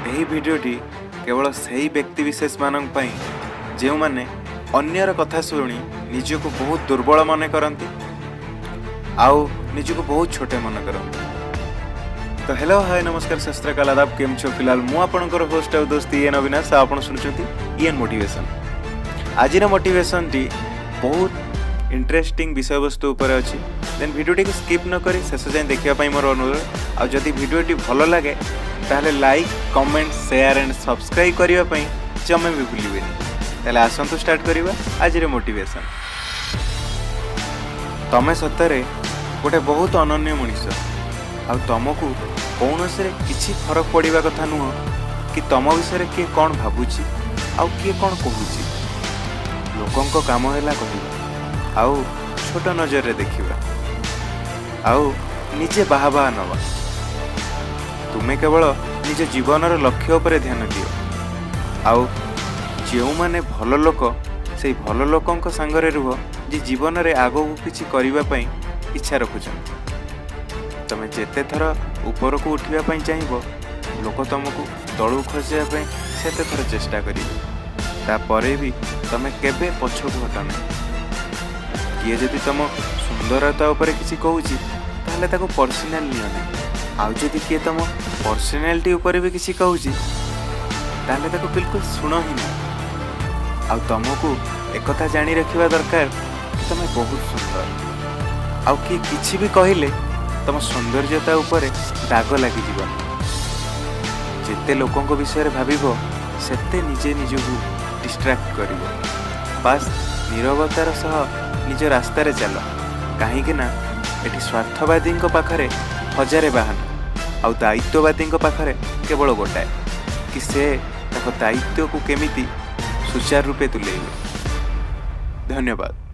ଏହି ଭିଡ଼ିଓଟି କେवଳ ସେହି ବ୍ୟକ୍ତିବିଶେଷ ମାନଙ୍କ ପାଇଁ ଯେଉଁମାନେ ଅନ୍ୟର କଥା ଶୁଣି ନିଜକୁ ବହୁତ ଦୁର୍ବଳ ମନେ କରନ୍ତି ଆଉ ନିଜକୁ ବହୁତ ଛୋଟ ମନେ କରନ୍ତି। तो हेलो हाय नमस्कार सत श्री अकाल आदाब केम छो फिलहाल मु आपनकर होस्ट और दोस्त ईएन अविनाश आपण सुनुचंती ईएन मोटिवेशन। आज मोटिवेशन टी बहुत इंटरेस्टिंग विषय वस्तु ऊपर अच्छी देन वीडियोटी को स्किप न करी शेष जाए देखा मोर अनुरोध। आ जदि वीडियोटी भल लगे ताहले like comment share and subscribe करने जमे भी भूलिबेनी। ताहले आसंतु स्टार्ट करिबा आज मोटिवेशन। तमे सतरे गोटे बहुत अनन्य मनीष आ तुमको कौन से किसी फरक पड़ा कथा नुह कि तुम विषय किए कौन भावुची आउ किए कौन कहूची। लोकों काम है कहवा आउ छोट नजर रे देखिबा आउ निजे बाहा बाहा नवा। तुमे केवल निज जीवनर लक्ष्य उपर ध्यान दियो आउ जो माने भल लोक से भल लोकों सांगरे रुह जे जीवन रे आगो किछि करिबा पई इच्छा रखुछन। तमे जेते थर ऊपर को उठा चाहब लोक तुमको तलू खसापी सेते थर चेष्टा करेंगे तापरे भी तमे केबे पछकु हटना। किए जदि तुम सुंदरता उपर किसी कहूँ ताहले ताको पर्सनाल नियने आउ जदि किए तुम पर्सनालिटी उपर भी किसी कहूँ ताहले ताको बिल्कुल शुण ही ना। आउ तुमको एक कथा जानी रखिबा दरकार कि तुम बहुत सुंदर आउ किए किछि भी कहले तुम सौंदर्यता उपर दाग लगी जिते लोकों विषय भाविबो सेते निजे निजକୁ डिस्ट्रैक्ट करिवो। बस नीरवतार सह निज रास्ता रे चल कहीं ना एटी स्वार्थवादी पाखरे हजारे बाहन आउ दायित्ववादी पाखरे केवल गोटाए कि से दायित्व को केमिति सुचारू रूपे तुलेइबे। धन्यवाद।